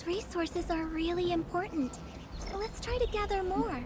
Those resources are really important. Let's try to gather more.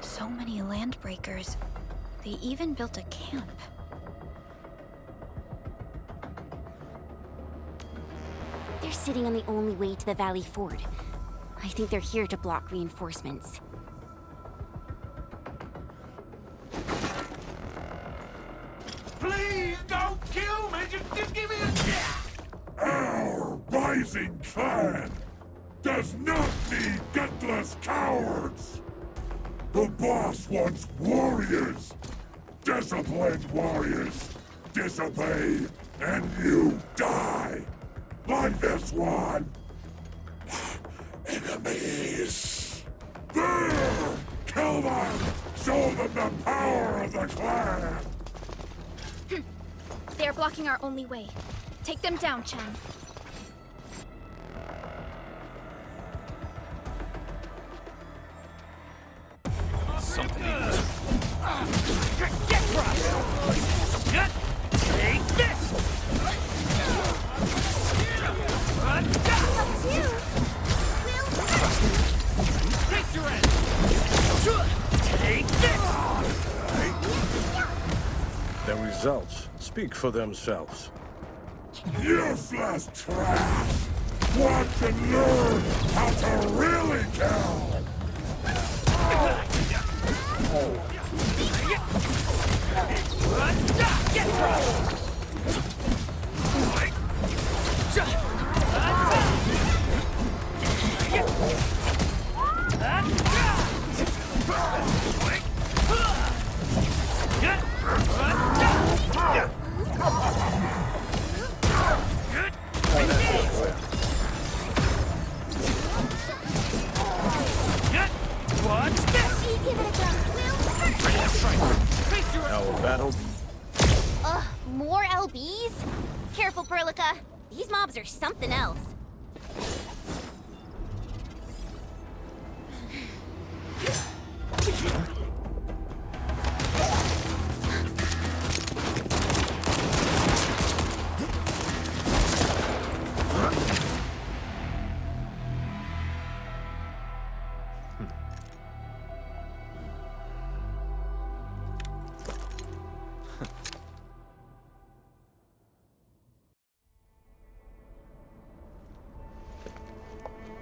So many landbreakers. They even built a camp. They're sitting on the only way to the Valley Ford. I think they're here to block reinforcements. Please don't kill me! Just give me a... Our rising clan does not need gutless cowards! The boss wants warriors! Disciplined warriors! Disobey, and you die! Like this one! Enemies! There! Kill them! Show them the power of the clan! They are blocking our only way. Take them down, Chen. Something. Get crushed! Take this! Take your end! Take this! The results speak for themselves. Useless trash! Watch and learn how to really kill! Get crushed! What's this? Give it a go, Our battle Ugh, more LBs? Careful, Perlica. These mobs are something else.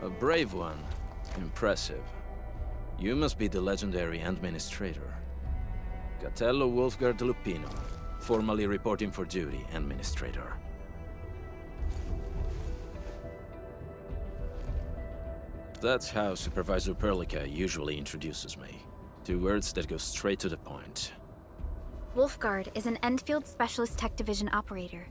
A brave one. Impressive. You must be the legendary administrator. Catello Wolfgard Lupino, formally reporting for duty, administrator. That's how Supervisor Perlica usually introduces me. 2 words that go straight to the point. Wolfgard is an Endfield Specialist Tech Division operator.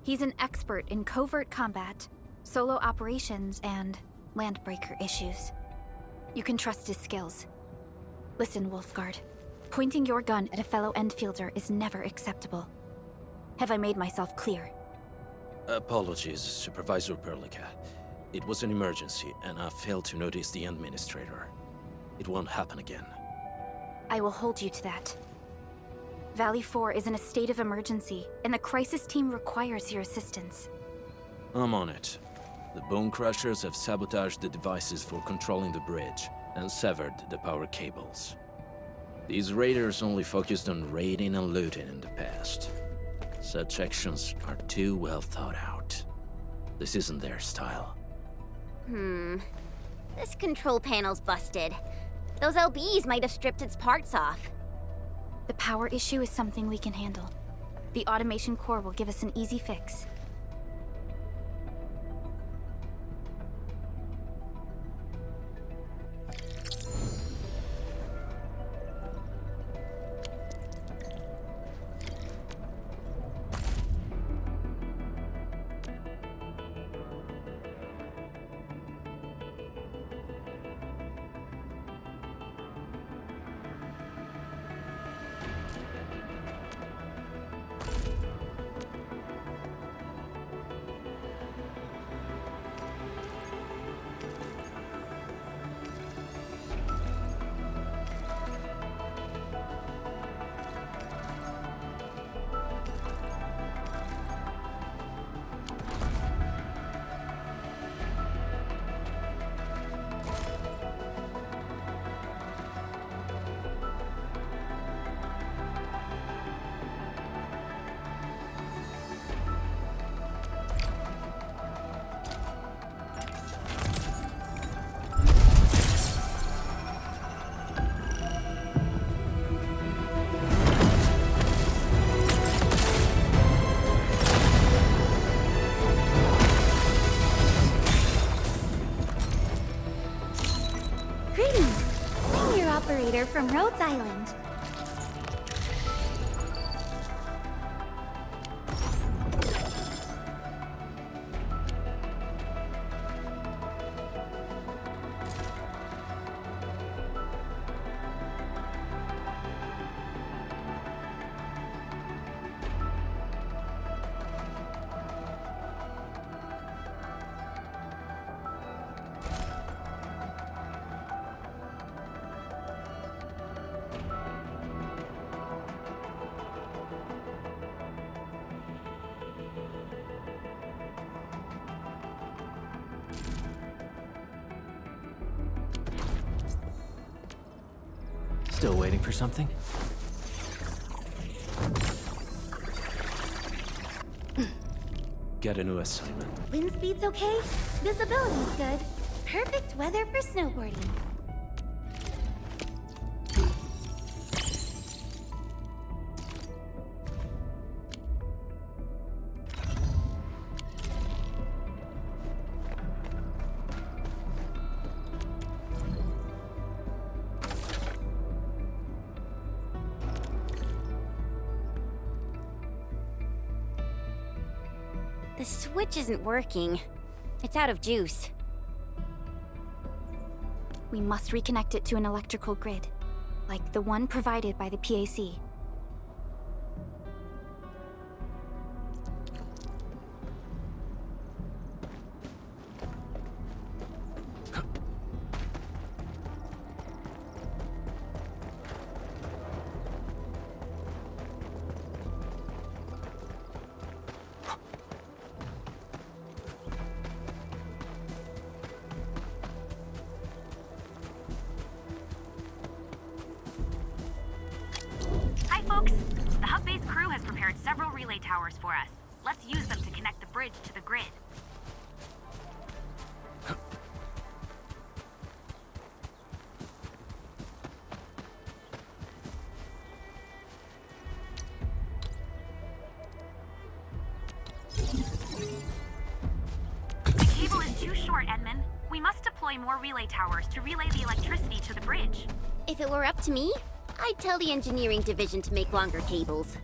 He's an expert in covert combat, solo operations, and landbreaker issues. You can trust his skills. Listen, Wolfgard. Pointing your gun at a fellow Endfielder is never acceptable. Have I made myself clear? Apologies, Supervisor Perlica. It was an emergency, and I failed to notice the administrator. It won't happen again. I will hold you to that. Valley 4 is in a state of emergency, and the crisis team requires your assistance. I'm on it. The Bone Crushers have sabotaged the devices for controlling the bridge and severed the power cables. These raiders only focused on raiding and looting in the past. Such actions are too well thought out. This isn't their style. This control panel's busted. Those LBs might have stripped its parts off. The power issue is something we can handle. The automation core will give us an easy fix. Operator from Rhodes Island. Still waiting for something? Get a new assignment. Wind speed's okay. Visibility's good. Perfect weather for snowboarding. The switch isn't working. It's out of juice. We must reconnect it to an electrical grid, like the one provided by the PAC. Hi, folks. The hub base crew has prepared several relay towers for us. Let's use them to connect the bridge to the grid. The cable is too short, Edmund. We must deploy more relay towers to relay the electricity to the bridge. If it were up to me, I'd tell the engineering division to make longer cables.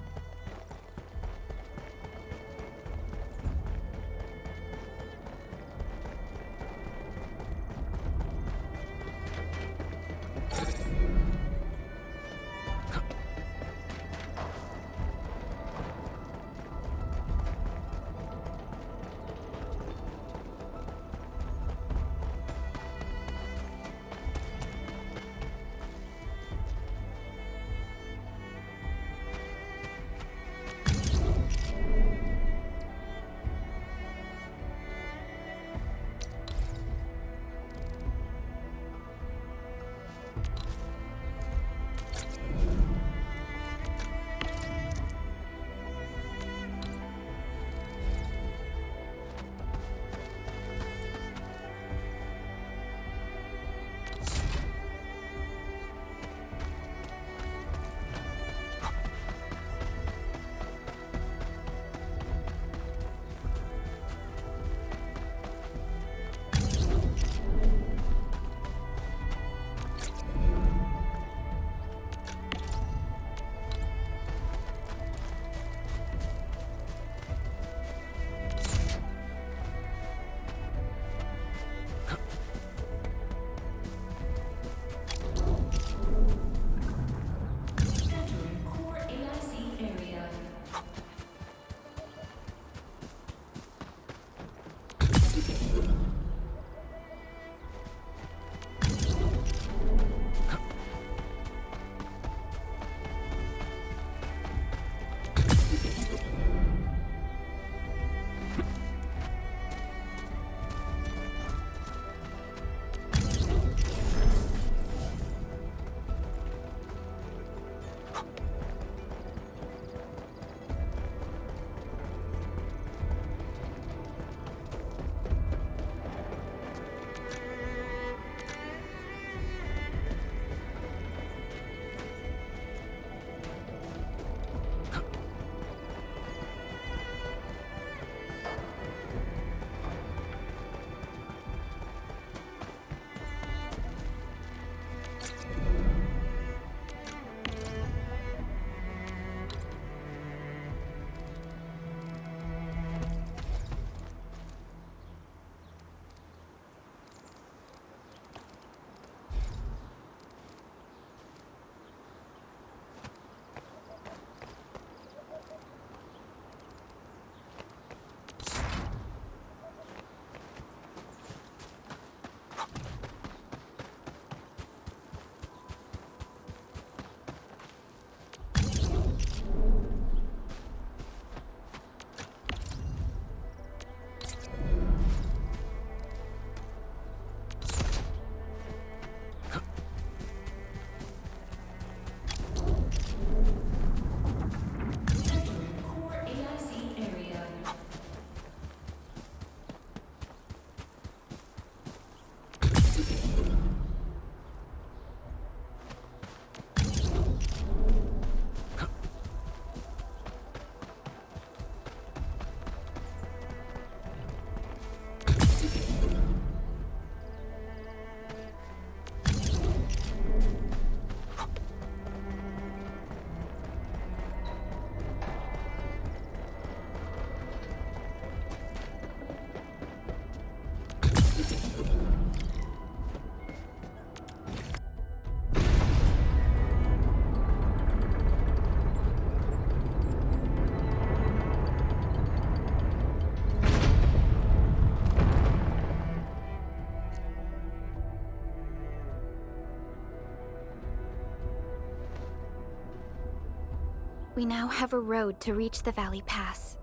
We now have a road to reach the Valley Pass.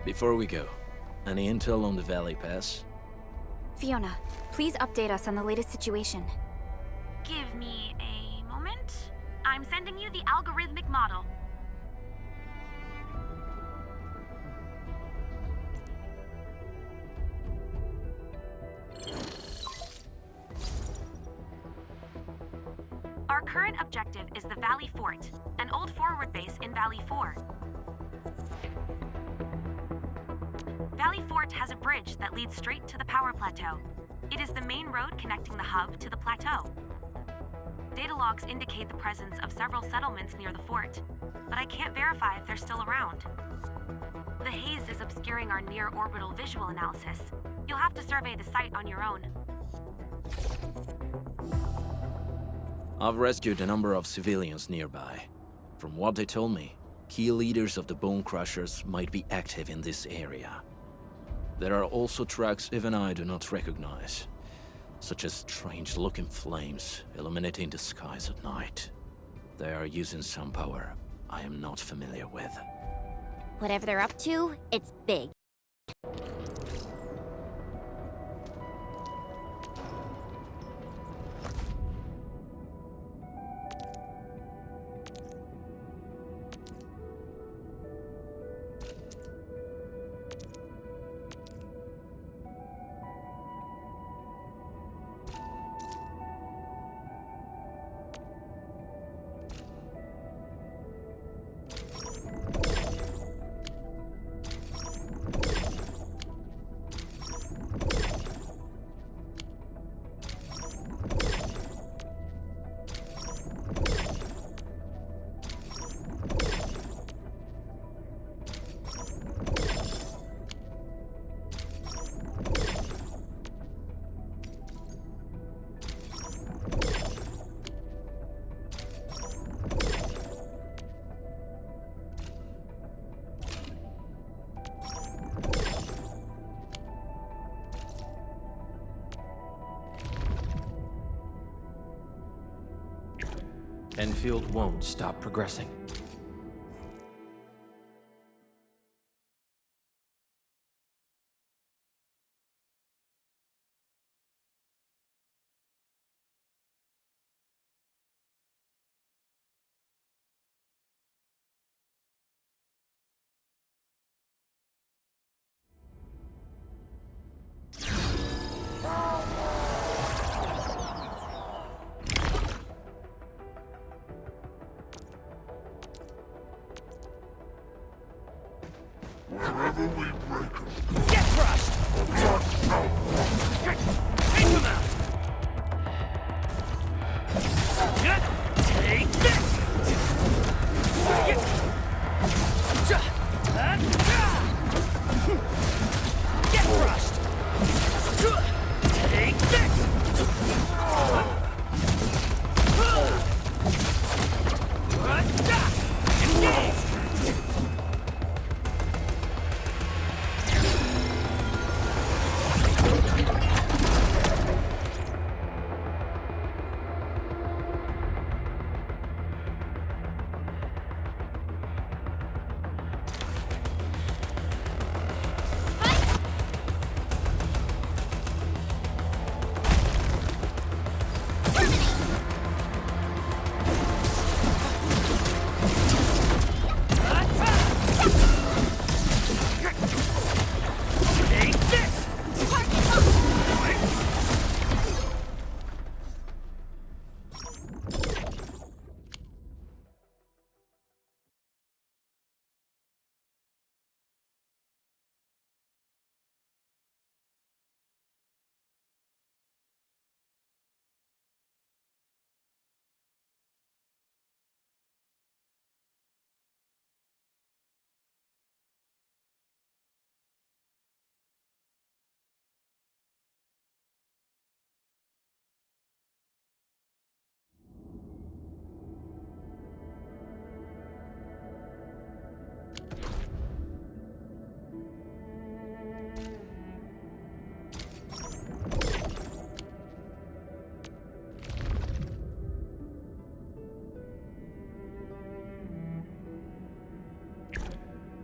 Before we go, any intel on the Valley Pass? Fiona, please update us on the latest situation. Give me a moment. I'm sending you the algorithmic model. Our current objective is the Valley Fort, an old forward base in Valley 4. Valley Fort has a bridge that leads straight to the power plateau. It is the main road connecting the hub to the plateau. Data logs indicate the presence of several settlements near the fort, but I can't verify if they're still around. The haze is obscuring our near-orbital visual analysis. You'll have to survey the site on your own. I've rescued a number of civilians nearby. From what they told me, key leaders of the Bone Crushers might be active in this area. There are also tracks even I do not recognize, such as strange-looking flames illuminating the skies at night. They are using some power I am not familiar with. Whatever they're up to, it's big. Enfield won't stop progressing.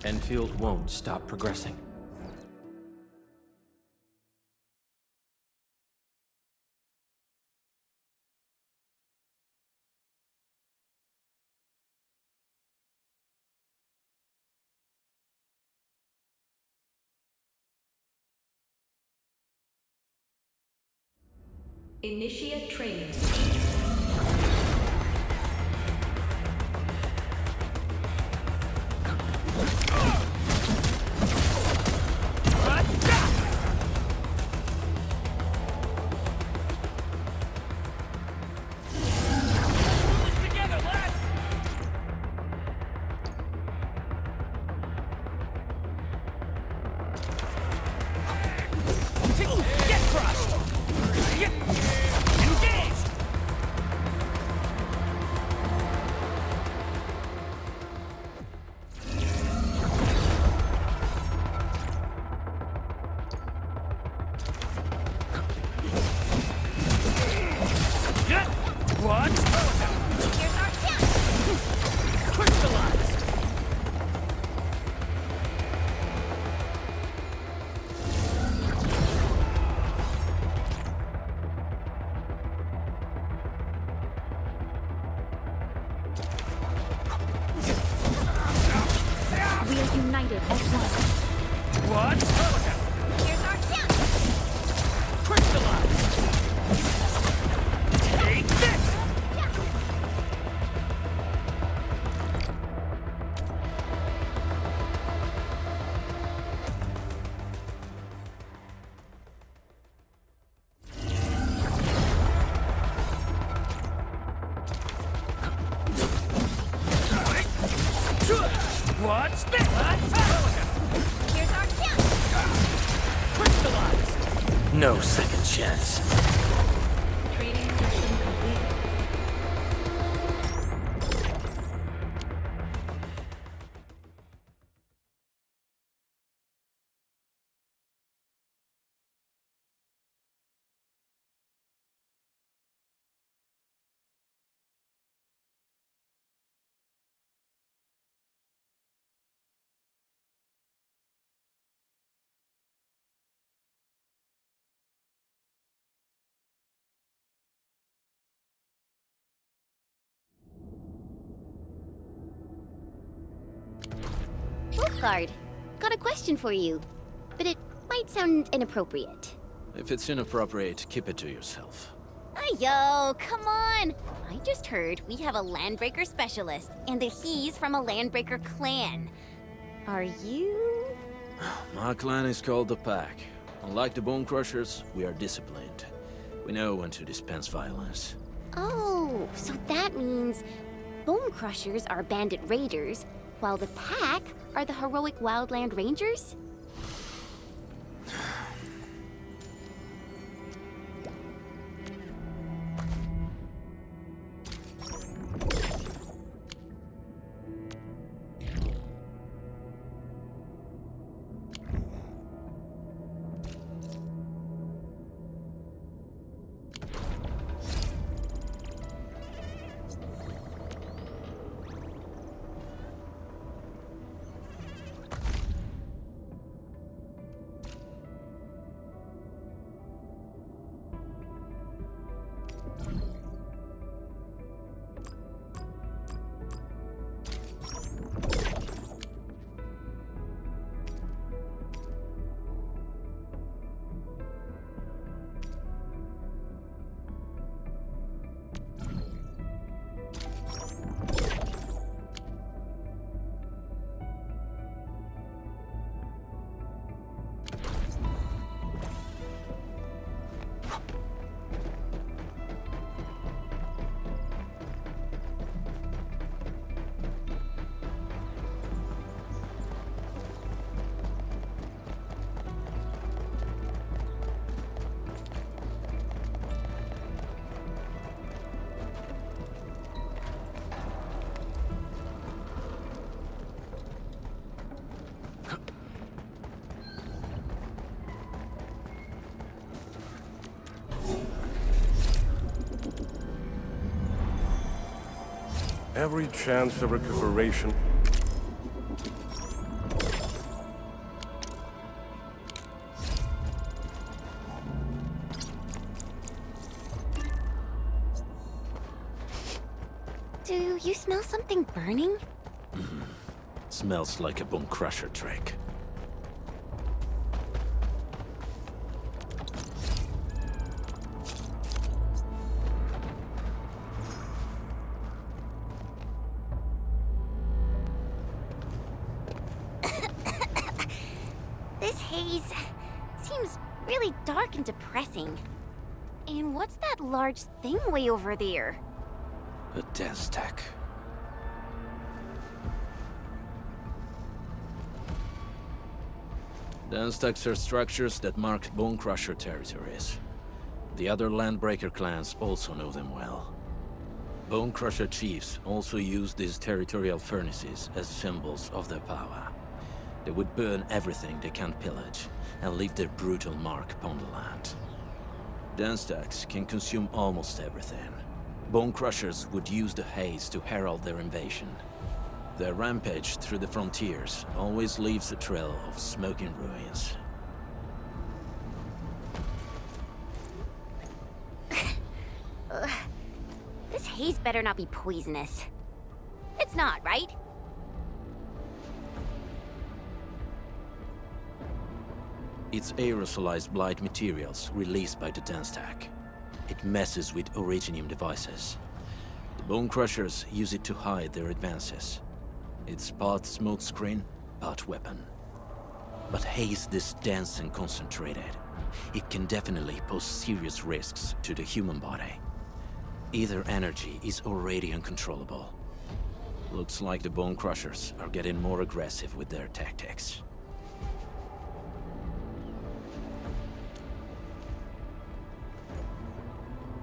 Enfield won't stop progressing. Initiate training. We are united as one. Here's our chance! Take this! What's this? Here's our chance! No second chance. Training session complete. Wolfguard, got a question for you, but it might sound inappropriate. If it's inappropriate, keep it to yourself. Yo, come on! I just heard we have a Landbreaker specialist, and that he's from a Landbreaker clan. Are you? My clan is called the Pack. Unlike the Bone Crushers, we are disciplined. We know when to dispense violence. Oh, so that means Bone Crushers are bandit raiders, while the Pack are the heroic Wildland Rangers? Every chance of recuperation. Do you smell something burning? Smells like a bone crusher trick. This haze seems really dark and depressing. And what's that large thing way over there? A dense tech. Dense techs are structures that mark Bone Crusher territories. The other Landbreaker clans also know them well. Bone Crusher chiefs also use these territorial furnaces as symbols of their power. They would burn everything they can't pillage, and leave their brutal mark upon the land. Dense techs can consume almost everything. Bone Crushers would use the haze to herald their invasion. Their rampage through the frontiers always leaves a trail of smoking ruins. This haze better not be poisonous. It's not, right? It's aerosolized blight materials released by the dense tech. It messes with Originium devices. The Bone Crushers use it to hide their advances. It's part smokescreen, part weapon. But haze this dense and concentrated. It can definitely pose serious risks to the human body. Either energy is already uncontrollable. Looks like the Bone Crushers are getting more aggressive with their tactics.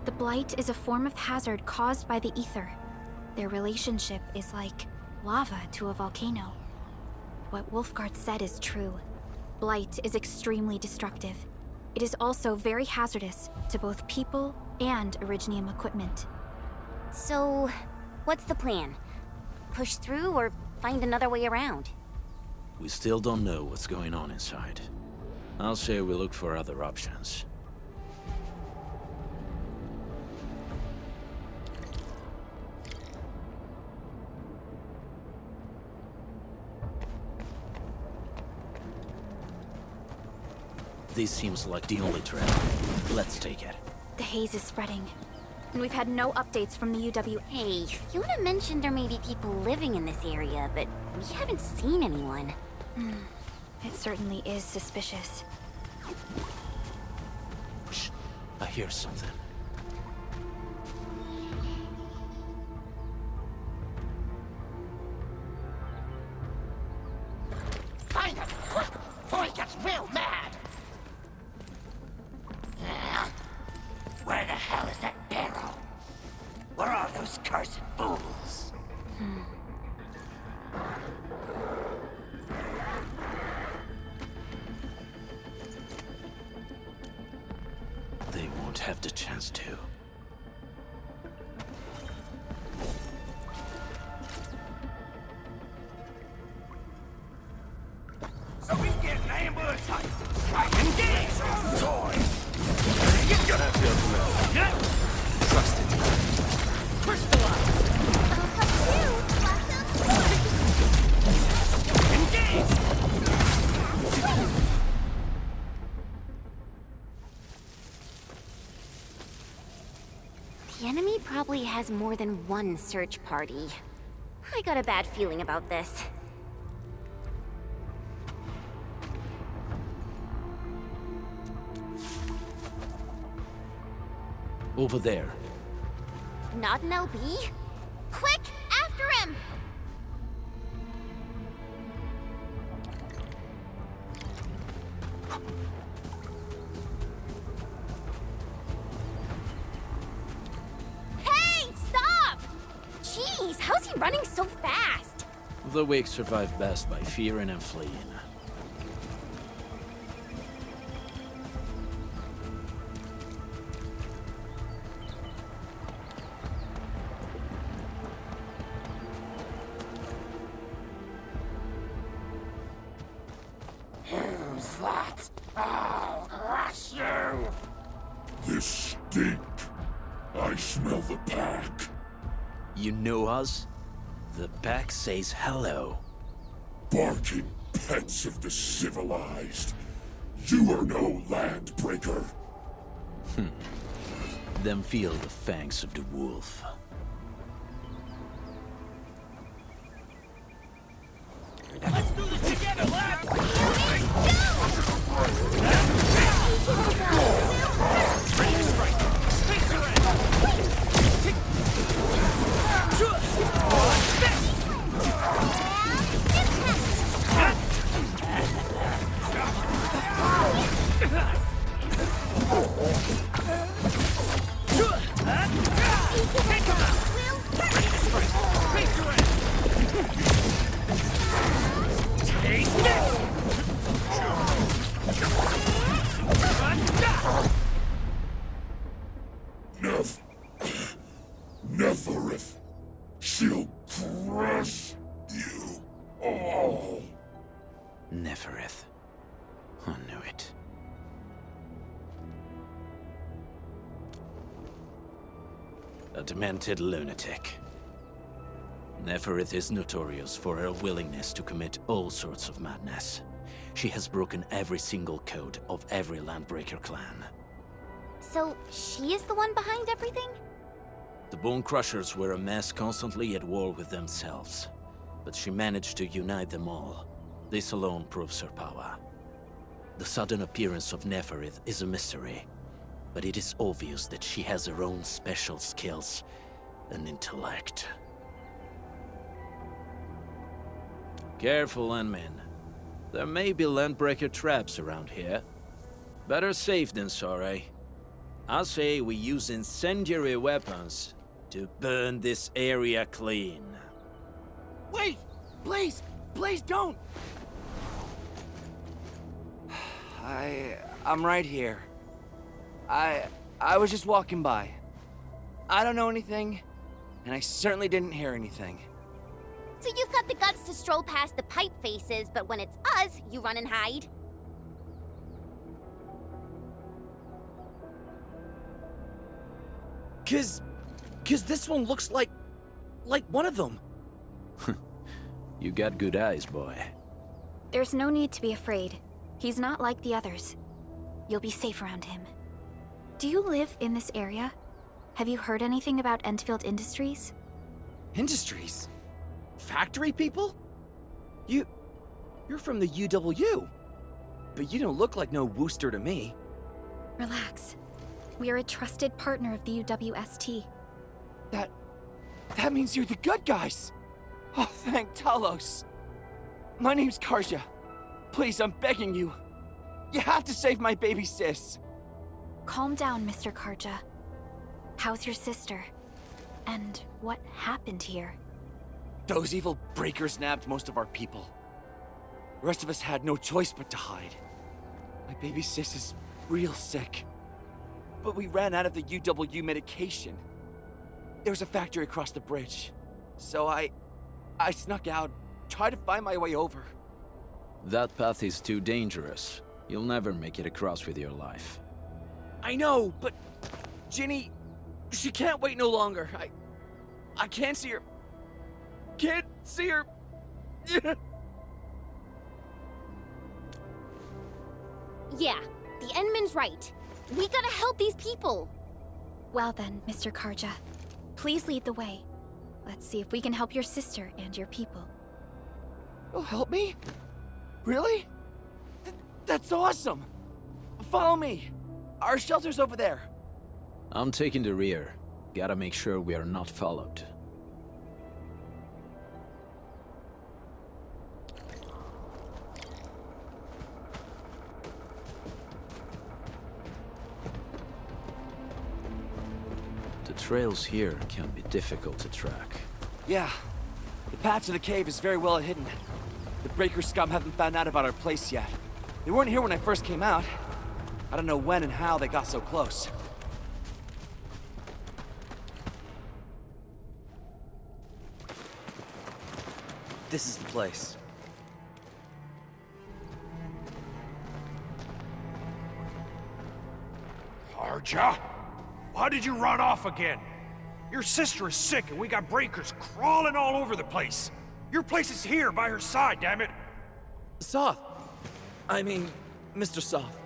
The blight is a form of hazard caused by the ether. Their relationship is like lava to a volcano. What Wolfguard said is true. Blight is extremely destructive. It is also very hazardous to both people and Originium equipment. So, what's the plan? Push through or find another way around? We still don't know what's going on inside. I'll say we look for other options. This seems like the only trail. Let's take it. The haze is spreading, and we've had no updates from the UW. Hey, Fiona mentioned there may be people living in this area, but we haven't seen anyone. It certainly is suspicious. Shh, I hear something. Find it! Quick! Before he gets real mad! Where the hell is that barrel? Where are those cursed fools? They won't have the chance to. So we get an ambush! Engage! Toy! Get your Trust in me. crystallize! Engage! The enemy probably has more than one search party. I got a bad feeling about this. Over there. Not an LB? Quick, after him! Hey, stop! Jeez, how's he running so fast? The weak survive best by fearing and fleeing. Who's that? I'll crush you! This stink. I smell the pack. You know us? The pack says hello. Barking pets of the civilized. You are no landbreaker. Then feel the fangs of the wolf. Neferith. She'll crush you all. Neferith. I knew it. A demented lunatic. Neferith is notorious for her willingness to commit all sorts of madness. She has broken every single code of every Landbreaker clan. So, she is the one behind everything? The Bone Crushers were a mess constantly at war with themselves. But she managed to unite them all. This alone proves her power. The sudden appearance of Neferith is a mystery. But it is obvious that she has her own special skills and intellect. Careful, Landmen. There may be Landbreaker traps around here. Better safe than sorry. I say we use incendiary weapons to burn this area clean. Wait! Please! Please don't! I'm right here. I was just walking by. I don't know anything, and I certainly didn't hear anything. So you've got the guts to stroll past the pipe faces, but when it's us, you run and hide? Cause this one looks like one of them. You got good eyes, boy. There's no need to be afraid. He's not like the others. You'll be safe around him. Do you live in this area? Have you heard anything about Endfield Industries? Industries? Factory people? You're from the UW. But you don't look like no Wooster to me. Relax. We are a trusted partner of the UWST. That means you're the good guys. Oh, thank Talos. My name's Karja. Please, I'm begging you. You have to save my baby sis. Calm down, Mr. Karja. How's your sister? And what happened here? Those evil breakers nabbed most of our people. The rest of us had no choice but to hide. My baby sis is real sick. But we ran out of the UW medication. There was a factory across the bridge. So I snuck out, tried to find my way over. That path is too dangerous. You'll never make it across with your life. I know, but Ginny, she can't wait no longer. I can't see her. Can't see her. Yeah, the Endman's right. We gotta help these people. Well then, Mr. Karja. Please lead the way. Let's see if we can help your sister and your people. You'll help me? Really? That's awesome. Follow me. Our shelter's over there. I'm taking the rear. Gotta make sure we are not followed. The trails here can be difficult to track. Yeah. The path to the cave is very well hidden. The Breaker scum haven't found out about our place yet. They weren't here when I first came out. I don't know when and how they got so close. This is the place. Karja? Why did you run off again? Your sister is sick and we got breakers crawling all over the place. Your place is here by her side, damn it. Soth. I mean, Mr. Soth.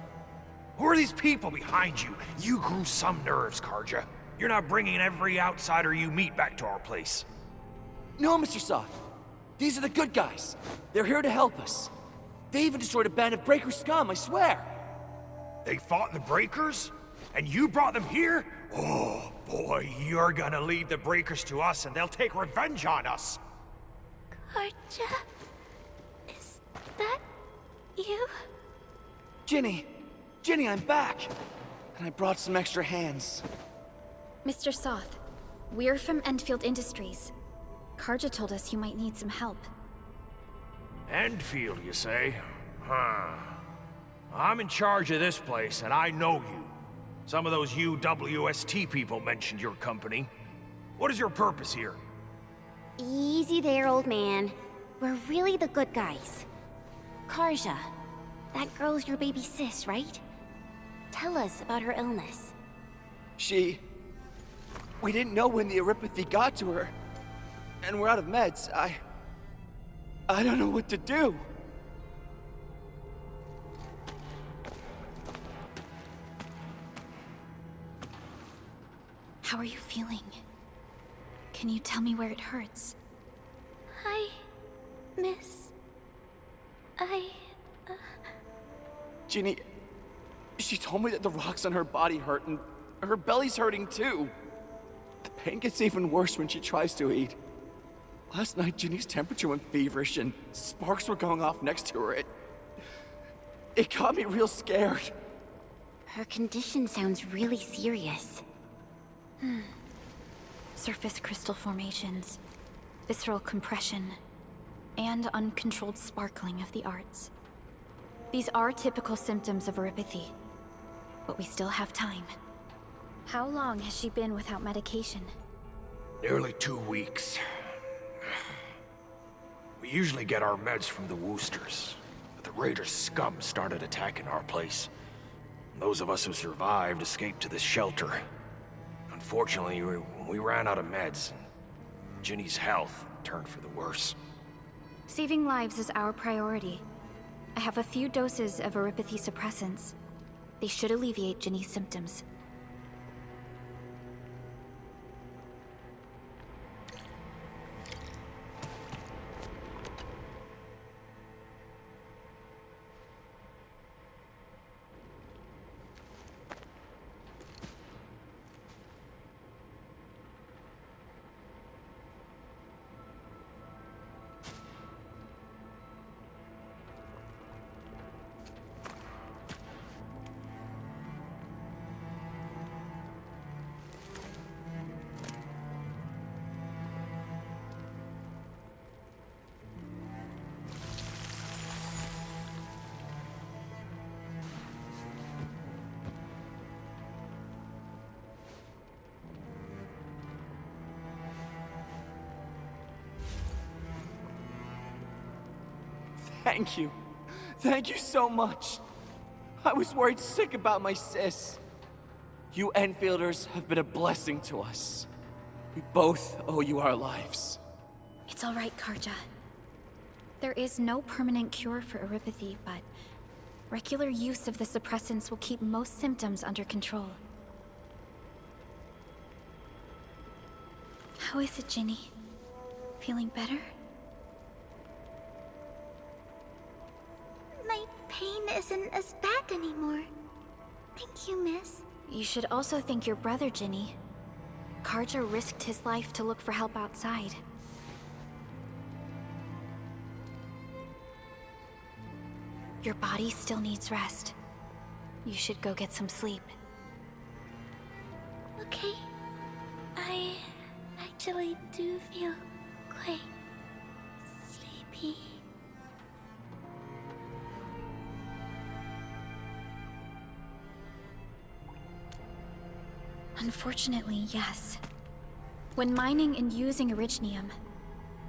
Who are these people behind you? You grew some nerves, Karja. You're not bringing every outsider you meet back to our place. No, Mr. Soth. These are the good guys. They're here to help us. They even destroyed a band of breaker scum, I swear. They fought the breakers? And you brought them here? Oh, boy, you're gonna lead the breakers to us and they'll take revenge on us. Karja? Is that you? Ginny! Ginny, I'm back! And I brought some extra hands. Mr. Soth, we're from Endfield Industries. Karja told us you might need some help. Endfield, you say? Huh. I'm in charge of this place, and I know you. Some of those UWST people mentioned your company. What is your purpose here? Easy there, old man. We're really the good guys. Karja, that girl's your baby sis, right? Tell us about her illness. We didn't know when the Aripathy got to her. And we're out of meds. I don't know what to do. How are you feeling? Can you tell me where it hurts? Hi, miss. Ginny, she told me that the rocks on her body hurt and her belly's hurting too. The pain gets even worse when she tries to eat. Last night, Ginny's temperature went feverish and sparks were going off next to her. It got me real scared. Her condition sounds really serious. Surface crystal formations, visceral compression, and uncontrolled sparkling of the arts. These are typical symptoms of Aripathy, but we still have time. How long has she been without medication? Nearly 2 weeks. We usually get our meds from the Woosters, but the Raiders' scum started attacking our place. Those of us who survived escaped to this shelter. Unfortunately, we ran out of meds, and Ginny's health turned for the worse. Saving lives is our priority. I have a few doses of Aripathy suppressants. They should alleviate Ginny's symptoms. Thank you. Thank you so much. I was worried sick about my sis. You Enfielders have been a blessing to us. We both owe you our lives. It's all right, Karja. There is no permanent cure for Aripathy, but regular use of the suppressants will keep most symptoms under control. How is it, Ginny? Feeling better? My pain isn't as bad anymore. Thank you, miss. You should also thank your brother, Ginny. Karja risked his life to look for help outside. Your body still needs rest. You should go get some sleep. Okay. I actually do feel quite sleepy. Unfortunately, yes. When mining and using Originium,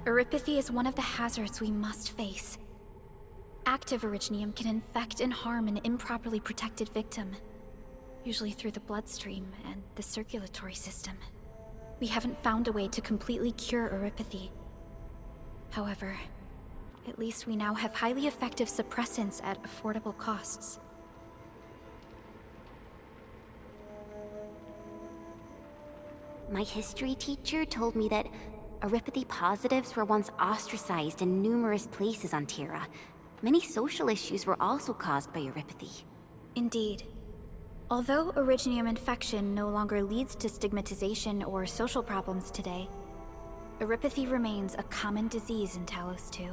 Aripathy is one of the hazards we must face. Active Originium can infect and harm an improperly protected victim, usually through the bloodstream and the circulatory system. we haven't found a way to completely cure Oripathy. However, at least we now have highly effective suppressants at affordable costs. My history teacher told me that Oripathy positives were once ostracized in numerous places on Terra. Many social issues were also caused by Oripathy. Indeed. Although Originium infection no longer leads to stigmatization or social problems today, Oripathy remains a common disease in Talos 2.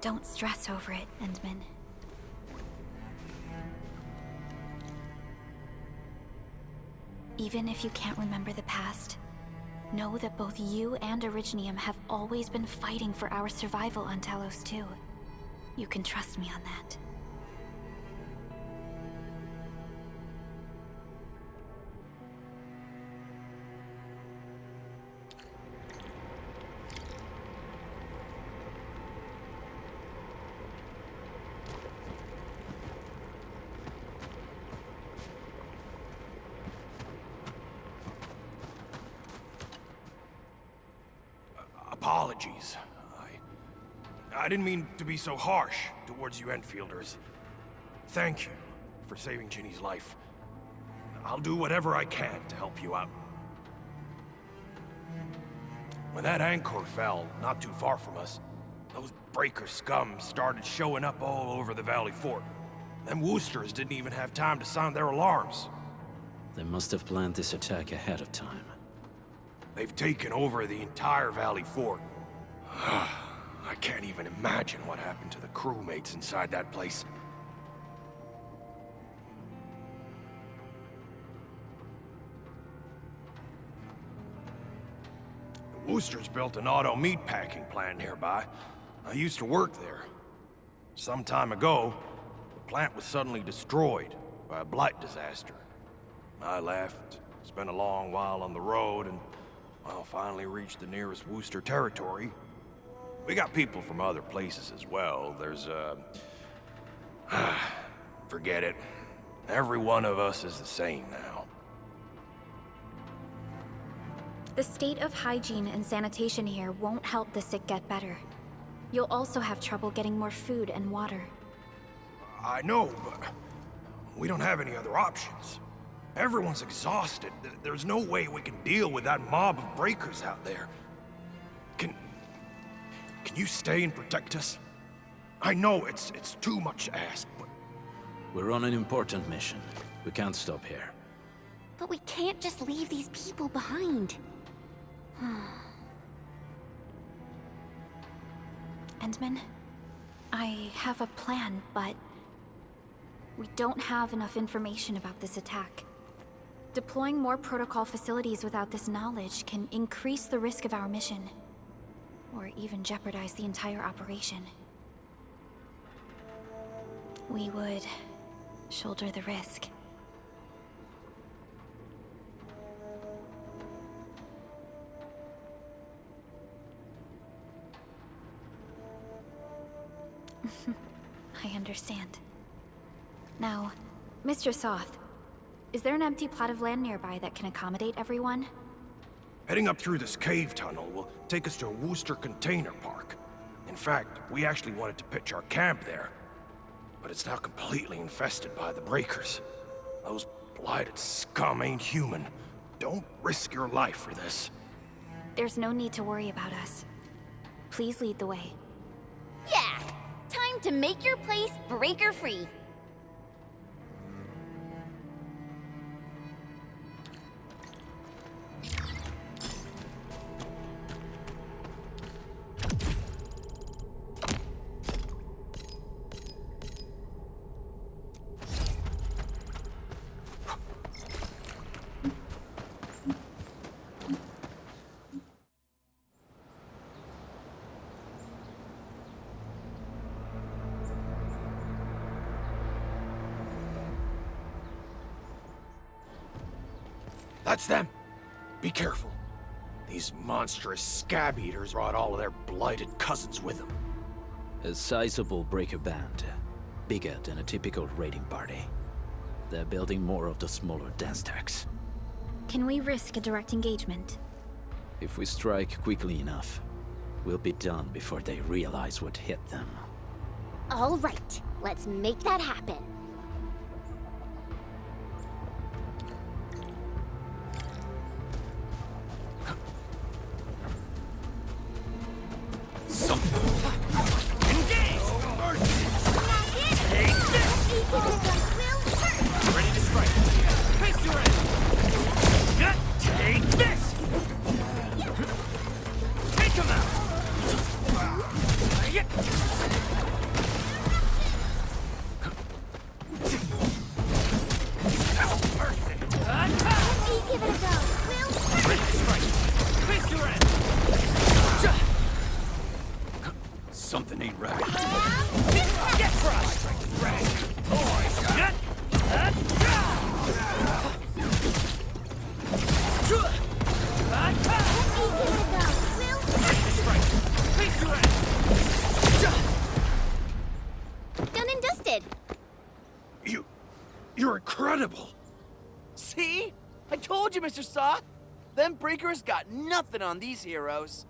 Don't stress over it, Endman. Even if you can't remember the past, know that both you and Originium have always been fighting for our survival on Talos 2. You can trust me on that. Apologies. I didn't mean to be so harsh towards you Enfielders. Thank you for saving Ginny's life. I'll do whatever I can to help you out. When that anchor fell, not too far from us, those breaker scum started showing up all over the Valley Fort. Them Woosters didn't even have time to sound their alarms. They must have planned this attack ahead of time. They've taken over the entire Valley Fort. I can't even imagine what happened to the crewmates inside that place. The Woosters built an auto meatpacking plant nearby. I used to work there. Some time ago, the plant was suddenly destroyed by a blight disaster. I left, spent a long while on the road, and well, finally reached the nearest Wooster territory. We got people from other places as well. There's, forget it. Every one of us is the same now. The state of hygiene and sanitation here won't help the sick get better. You'll also have trouble getting more food and water. I know, but we don't have any other options. Everyone's exhausted. There's no way we can deal with that mob of breakers out there. Can you stay and protect us? I know it's too much to ask, but... We're on an important mission. We can't stop here. But we can't just leave these people behind. Endman, I have a plan, but we don't have enough information about this attack. Deploying more protocol facilities without this knowledge can increase the risk of our mission, or even jeopardize the entire operation. We would shoulder the risk. I understand. Now, Mr. Soth, is there an empty plot of land nearby that can accommodate everyone? Heading up through this cave tunnel will take us to a Wooster container park. In fact, we actually wanted to pitch our camp there. But it's now completely infested by the breakers. Those blighted scum ain't human. Don't risk your life for this. There's no need to worry about us. Please lead the way. Yeah! Time to make your place breaker-free. That's them! Be careful. These monstrous scab eaters brought all of their blighted cousins with them. A sizable breaker band. Bigger than a typical raiding party. They're building more of the smaller dance stacks. Can we risk a direct engagement? If we strike quickly enough, we'll be done before they realize what hit them. All right, let's make that happen. Ready to strike. Face your end. Take this! Take him out! Give it a go. Ready to strike. Face your end. Something ain't right. Get crushed! Done and dusted. You're incredible! See? I told you, Mr. Saw! Them breakers got nothing on these heroes.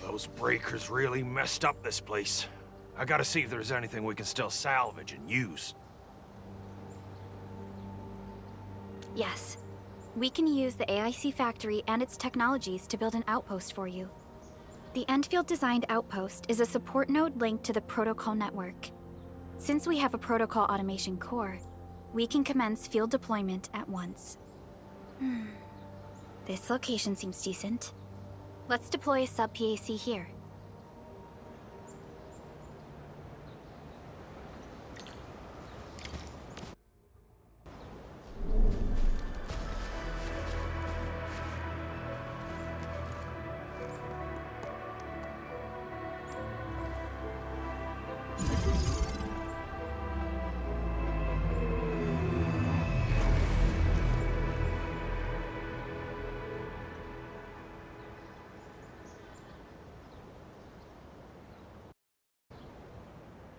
Those breakers really messed up this place. I gotta see if there's anything we can still salvage and use. Yes. We can use the AIC factory and its technologies to build an outpost for you. The Endfield designed outpost is a support node linked to the protocol network. Since we have a protocol automation core, we can commence field deployment at once. This location seems decent. Let's deploy a sub-PAC here.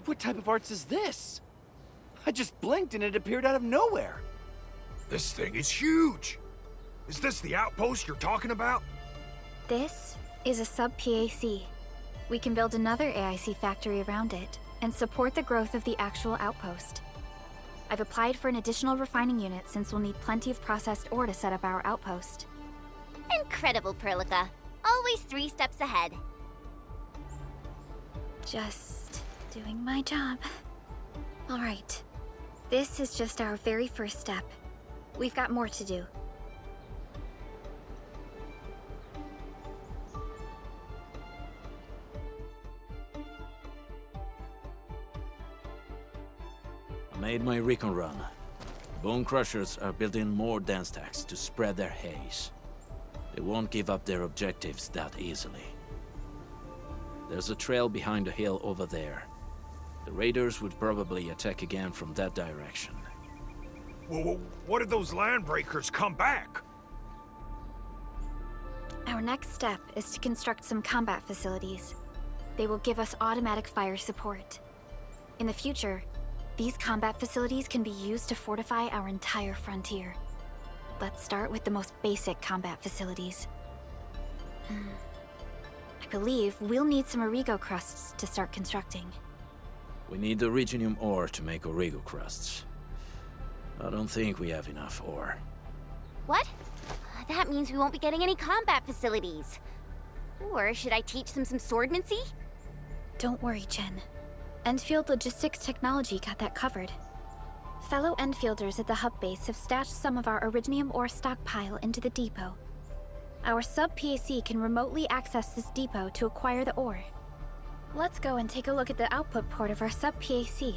What type of arts is this? I just blinked and it appeared out of nowhere. This thing is huge! Is this the outpost you're talking about? This is a sub-PAC. We can build another AIC factory around it and support the growth of the actual outpost. I've applied for an additional refining unit since we'll need plenty of processed ore to set up our outpost. Incredible, Perlica. Always 3 steps ahead. Just doing my job. All right. This is just our very first step. We've got more to do. I made my recon run. Bone Crushers are building more dance stacks to spread their haze. They won't give up their objectives that easily. There's a trail behind the hill over there. The raiders would probably attack again from that direction. Whoa, what if those land breakers come back? Our next step is to construct some combat facilities. They will give us automatic fire support. In the future, these combat facilities can be used to fortify our entire frontier. Let's start with the most basic combat facilities. I believe we'll need some Origo crusts to start constructing. We need the Originium ore to make Origo crusts. I don't think we have enough ore. What? That means we won't be getting any combat facilities. Or should I teach them some swordmancy? Don't worry, Chen. Endfield Logistics Technology got that covered. Fellow Endfielders at the hub base have stashed some of our Originium ore stockpile into the depot. Our sub-PAC can remotely access this depot to acquire the ore. Let's go and take a look at the output port of our sub-PAC.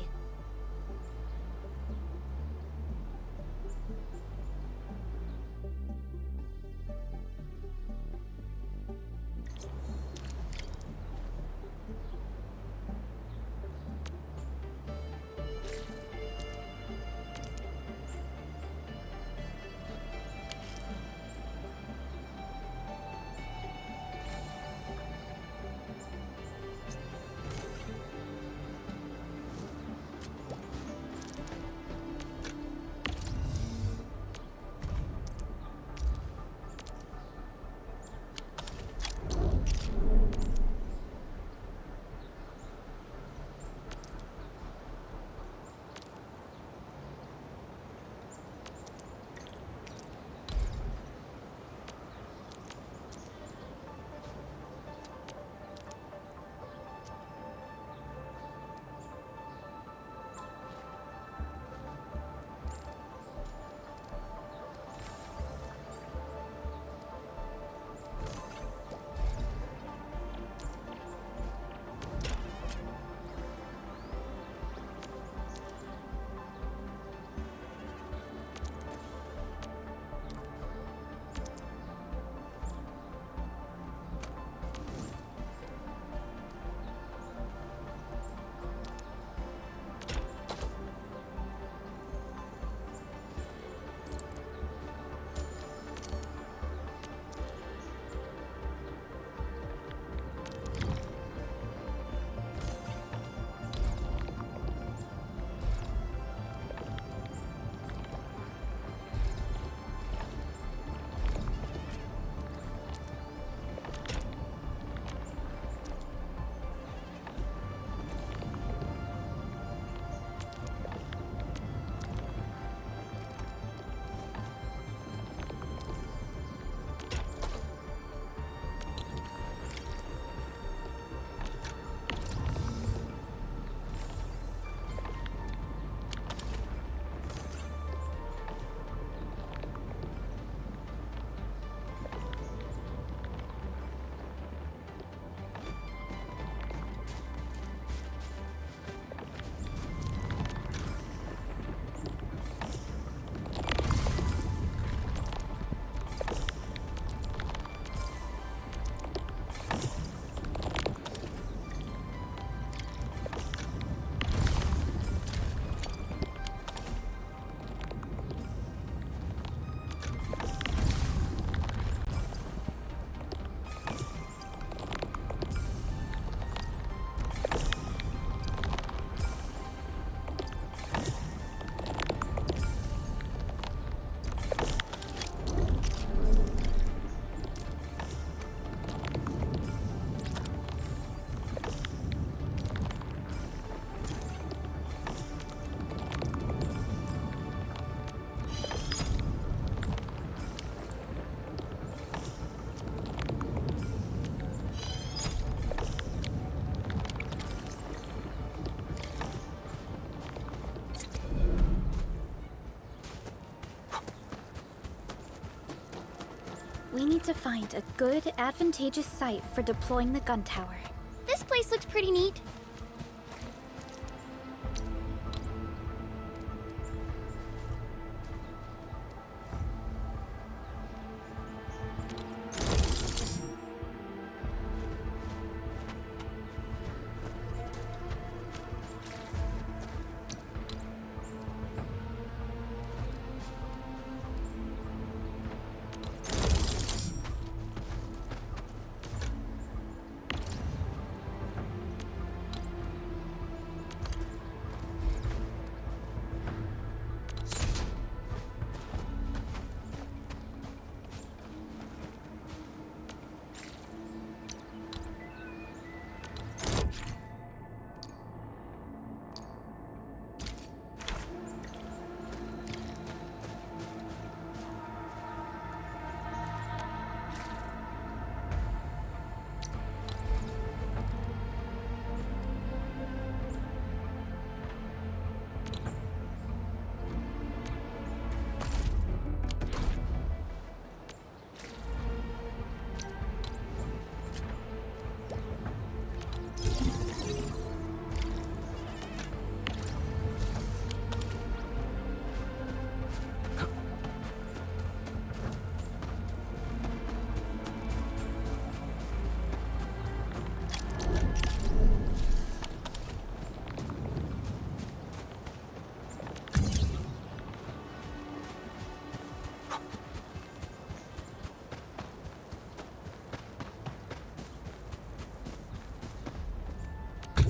to find a good, advantageous site for deploying the gun tower. This place looks pretty neat.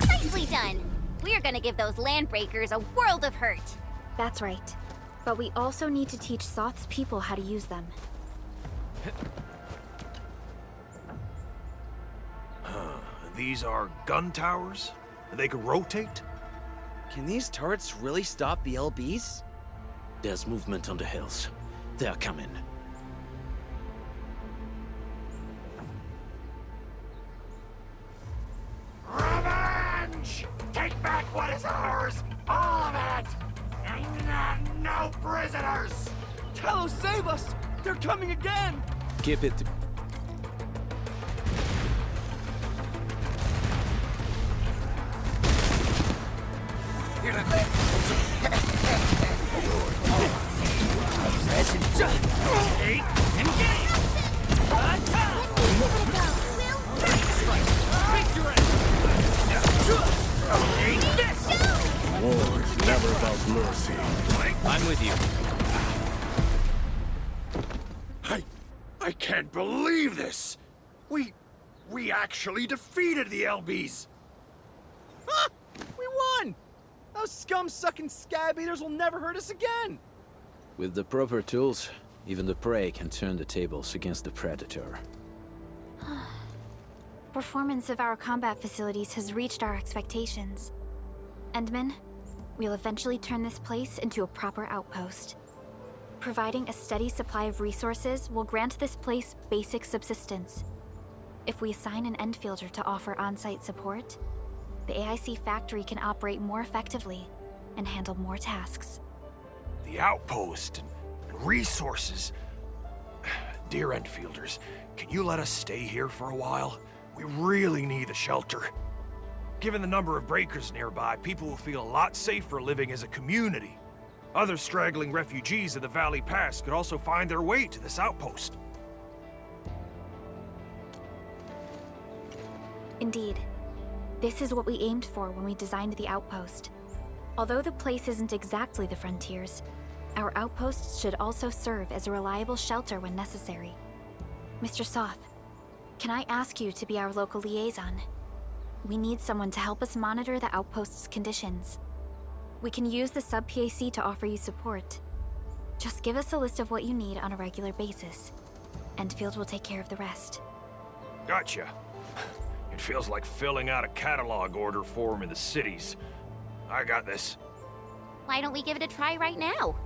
Nicely done. We're gonna give those landbreakers a world of hurt. That's right. But we also need to teach Soth's people how to use them. These are gun towers? They could rotate? Can these turrets really stop the LBs? There's movement on the hills. They are coming. Revenge! Take back what is ours! All of it! No prisoners! Talos, save us! They're coming again! Keep it. War is never about mercy. I'm with you. I can't believe this! We actually defeated the LBs! Ah! We won! Those scum-sucking scab eaters will never hurt us again! With the proper tools, even the prey can turn the tables against the predator. Performance of our combat facilities has reached our expectations. Endman, we'll eventually turn this place into a proper outpost. Providing a steady supply of resources will grant this place basic subsistence. If we assign an Endfielder to offer on-site support, the AIC factory can operate more effectively and handle more tasks. The outpost and resources. Dear Enfielders, can you let us stay here for a while? We really need the shelter. Given the number of breakers nearby, people will feel a lot safer living as a community. Other straggling refugees of the Valley Pass could also find their way to this outpost. Indeed. This is what we aimed for when we designed the outpost. Although the place isn't exactly the frontiers, our outposts should also serve as a reliable shelter when necessary. Mr. Soth, can I ask you to be our local liaison? We need someone to help us monitor the outpost's conditions. We can use the sub-PAC to offer you support. Just give us a list of what you need on a regular basis. Endfield will take care of the rest. Gotcha. It feels like filling out a catalog order form in the cities. I got this. Why don't we give it a try right now?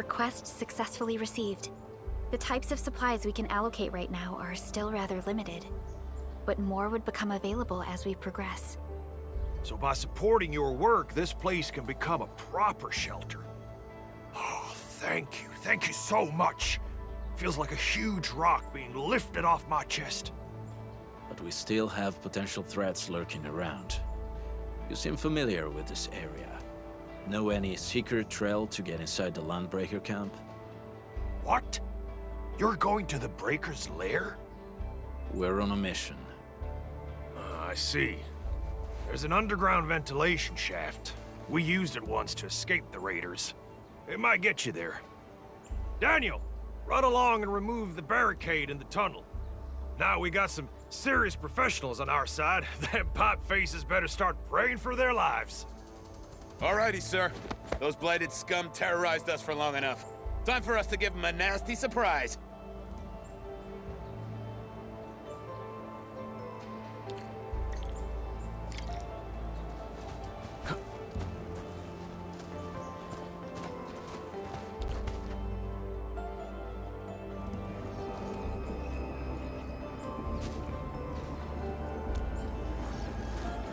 Request successfully received. The types of supplies we can allocate right now are still rather limited, but more would become available as we progress. So by supporting your work, this place can become a proper shelter. Oh, thank you. Thank you so much. Feels like a huge rock being lifted off my chest. But we still have potential threats lurking around. You seem familiar with this area. Know any secret trail to get inside the Landbreaker camp? What? You're going to the Breaker's lair? We're on a mission. I see. There's an underground ventilation shaft. We used it once to escape the raiders. It might get you there. Daniel, run along and remove the barricade in the tunnel. Now we got some serious professionals on our side. Them pipe faces better start praying for their lives. Alrighty, sir. Those blighted scum terrorized us for long enough. Time for us to give them a nasty surprise.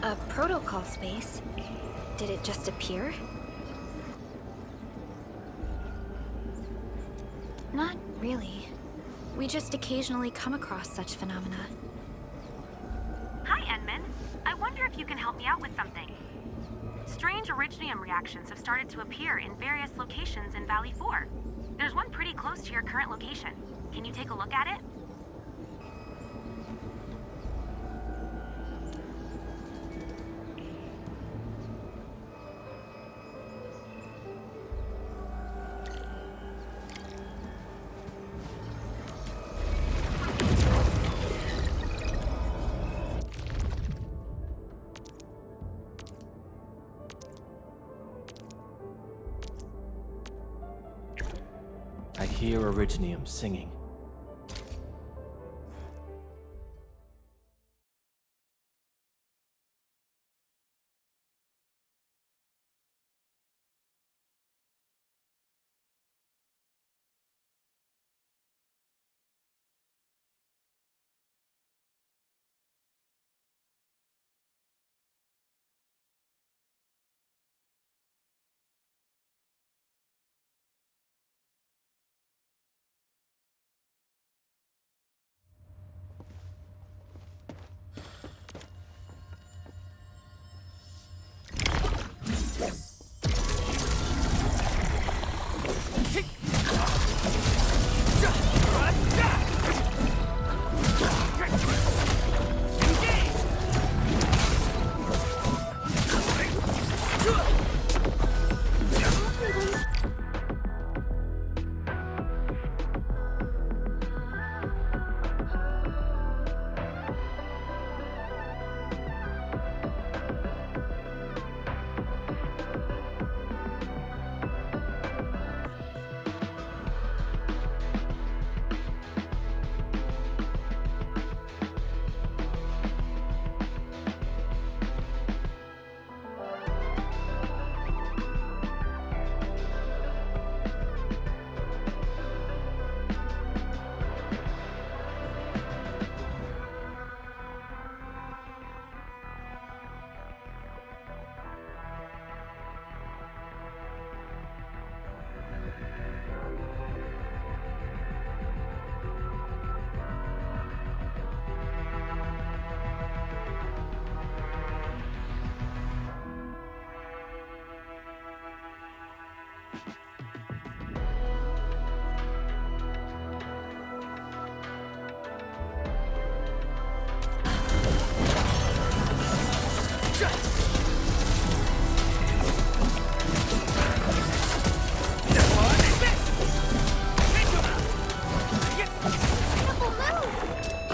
A protocol space? Did it just appear? Not really. We just occasionally come across such phenomena. Hi, Enman. I wonder if you can help me out with something. Strange originium reactions have started to appear in various locations in Valley 4. There's one pretty close to your current location. Can you take a look at it? I hear Originium singing.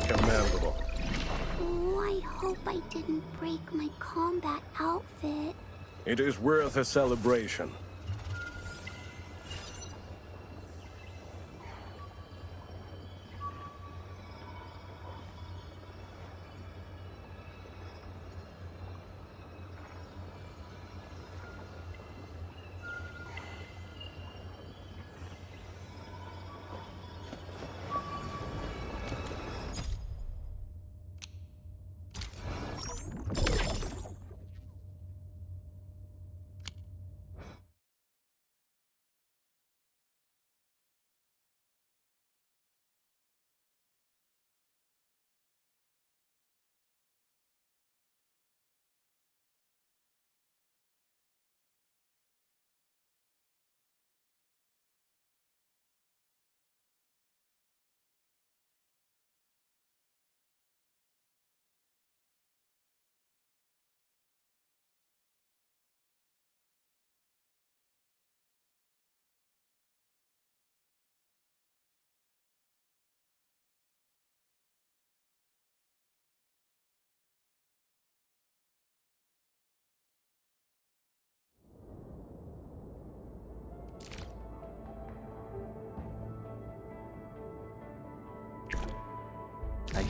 Commendable. Oh, I hope I didn't break my combat outfit. It is worth a celebration.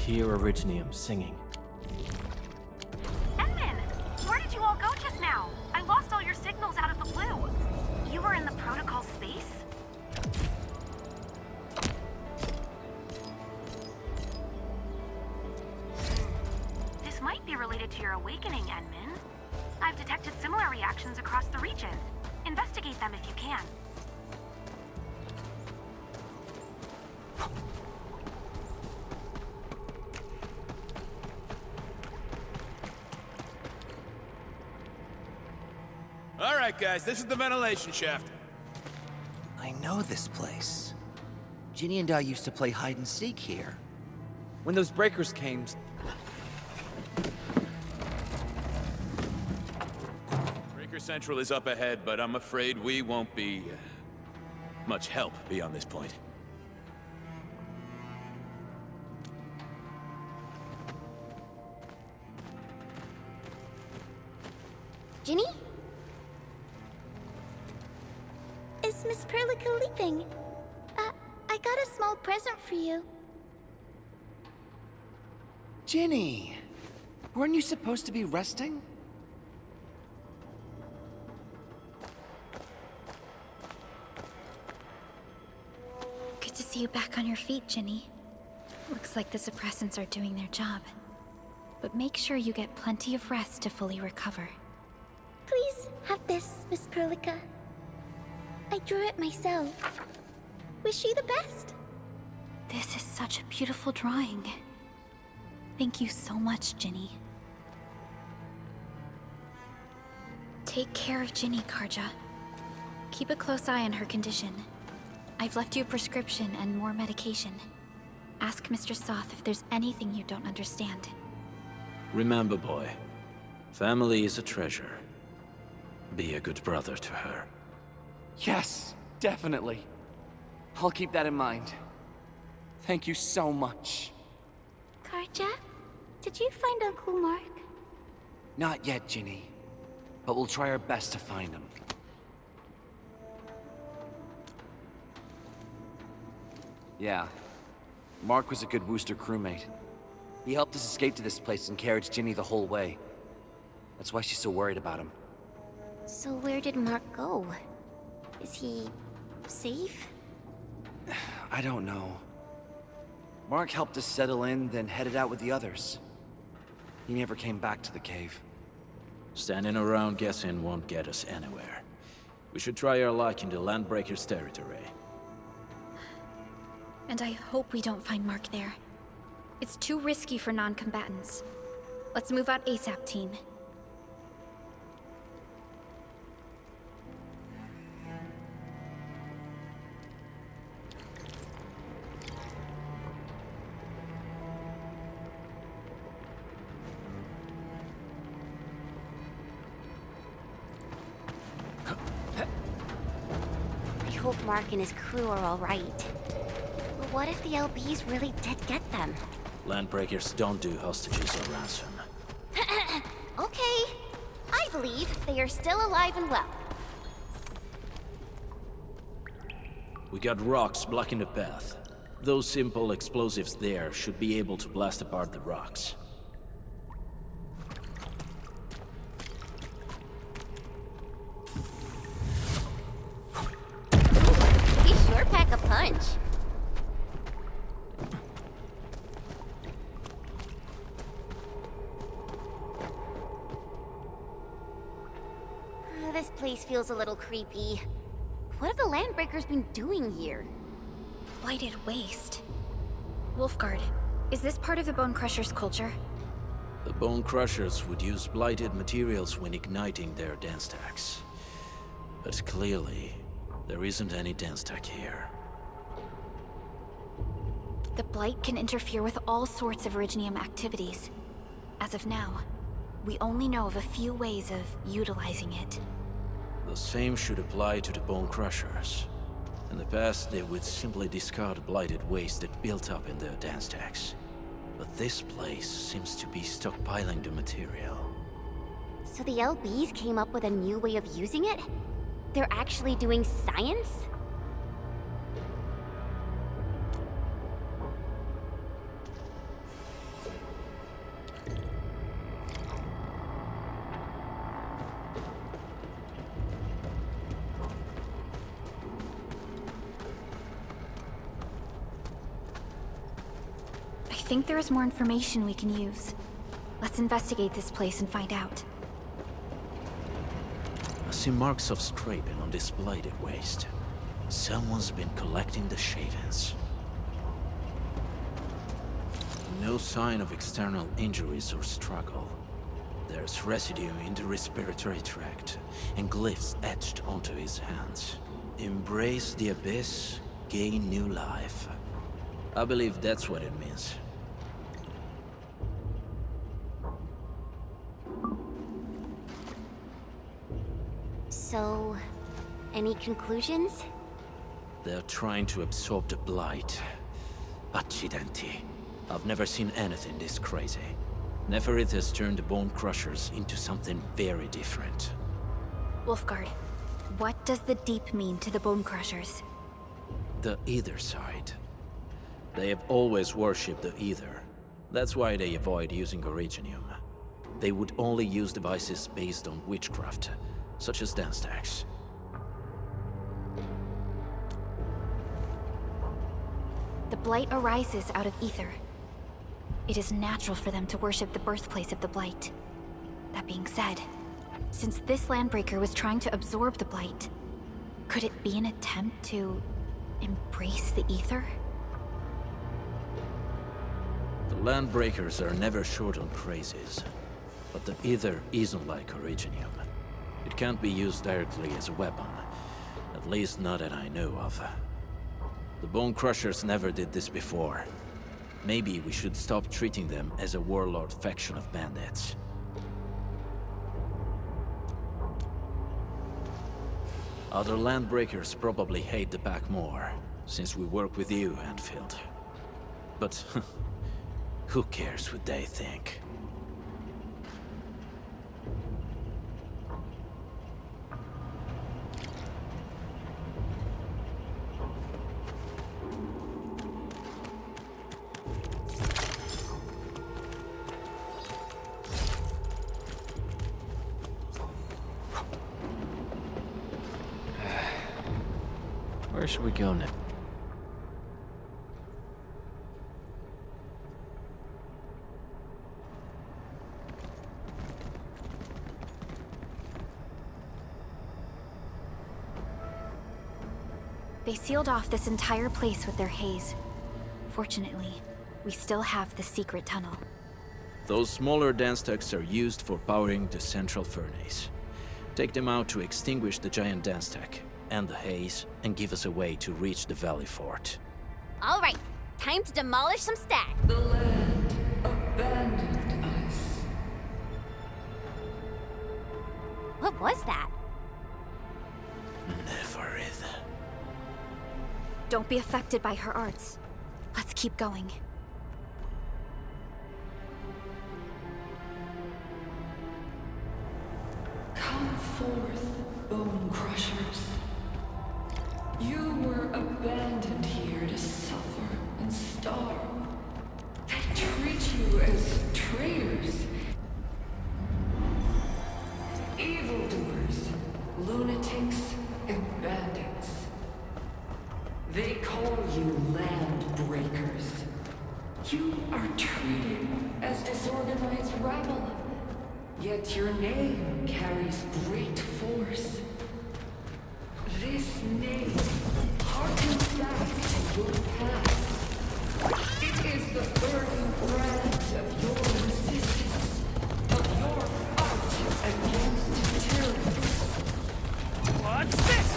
hear Originium singing. Edmund! Where did you all go just now? I lost all your signals out of the blue. You were in the protocol space? This might be related to your awakening, Edmund. I've detected similar reactions across the region. Investigate them if you can. All right, guys, this is the ventilation shaft. I know this place. Ginny and I used to play hide and seek here. When those breakers came... Breaker Central is up ahead, but I'm afraid we won't be much help beyond this point. Ginny? Is Miss Perlica leaving? I got a small present for you. Ginny! Weren't you supposed to be resting? Good to see you back on your feet, Ginny. Looks like the suppressants are doing their job. But make sure you get plenty of rest to fully recover. Please have this, Miss Perlica. I drew it myself. Wish you the best. This is such a beautiful drawing. Thank you so much, Ginny. Take care of Ginny, Karja. Keep a close eye on her condition. I've left you a prescription and more medication. Ask Mr. Soth if there's anything you don't understand. Remember, boy, family is a treasure. Be a good brother to her. Yes, definitely. I'll keep that in mind. Thank you so much. Karja, did you find Uncle Mark? Not yet, Ginny. But we'll try our best to find him. Yeah. Mark was a good Wooster crewmate. He helped us escape to this place and carried Ginny the whole way. That's why she's so worried about him. So where did Mark go? Is he safe? I don't know. Mark helped us settle in, then headed out with the others. He never came back to the cave. Standing around guessing won't get us anywhere. We should try our luck in the Landbreakers' territory. And I hope we don't find Mark there. It's too risky for non-combatants. Let's move out ASAP, team. I hope Mark and his crew are all right. But what if the LBs really did get them? Landbreakers don't do hostages or ransom. Okay. I believe they are still alive and well. We got rocks blocking the path. Those simple explosives there should be able to blast apart the rocks. He sure pack a punch. This place feels a little creepy. What have the Landbreakers been doing here? Blighted waste. Wolfguard, is this part of the Bone Crusher's culture? The Bone Crushers would use blighted materials when igniting their dance stacks. But clearly, there isn't any dance stack here. The Blight can interfere with all sorts of Originium activities. As of now, we only know of a few ways of utilizing it. The same should apply to the Bone Crushers. In the past, they would simply discard blighted waste that built up in their dance stacks. But this place seems to be stockpiling the material. So the LBs came up with a new way of using it? They're actually doing science? think there is more information we can use. Let's investigate this place and find out. I see marks of scraping on this blighted waste. Someone's been collecting the shavings. No sign of external injuries or struggle. There's residue in the respiratory tract, and glyphs etched onto his hands. Embrace the abyss, gain new life. I believe that's what it means. So, any conclusions? They're trying to absorb the blight. Accidenti. I've never seen anything this crazy. Neferith has turned the Bone Crushers into something very different. Wolfguard, what does the Deep mean to the Bone Crushers? The Ether side. They have always worshipped the Ether. That's why they avoid using Originium. They would only use devices based on witchcraft, such as dance stacks. The Blight arises out of Ether. It is natural for them to worship the birthplace of the Blight. That being said, since this Landbreaker was trying to absorb the Blight, could it be an attempt to embrace the Ether? The Landbreakers are never short on praises, but the Ether isn't like Originium. It can't be used directly as a weapon, at least not that I know of. The Bone Crushers never did this before. Maybe we should stop treating them as a warlord faction of bandits. Other Landbreakers probably hate the pack more, since we work with you, Endfield. But who cares what they think? Where should we go now? They sealed off this entire place with their haze. Fortunately, we still have the secret tunnel. Those smaller dance stacks are used for powering the central furnace. Take them out to extinguish the giant dance stack and the haze, and give us a way to reach the Valley Fort. All right, time to demolish some stacks. The land abandoned us. What was that? Neferith. Don't be affected by her arts. Let's keep going. Come forth, Bone Crushers. You were abandoned here to suffer and starve. They treat you as traitors. Evildoers, lunatics, and bandits. They call you Landbreakers. You are treated as disorganized rabble. Yet your name carries great force. This name harkens back to your past. It is the burning brand of your resistance, of your fight against tyranny. What's this?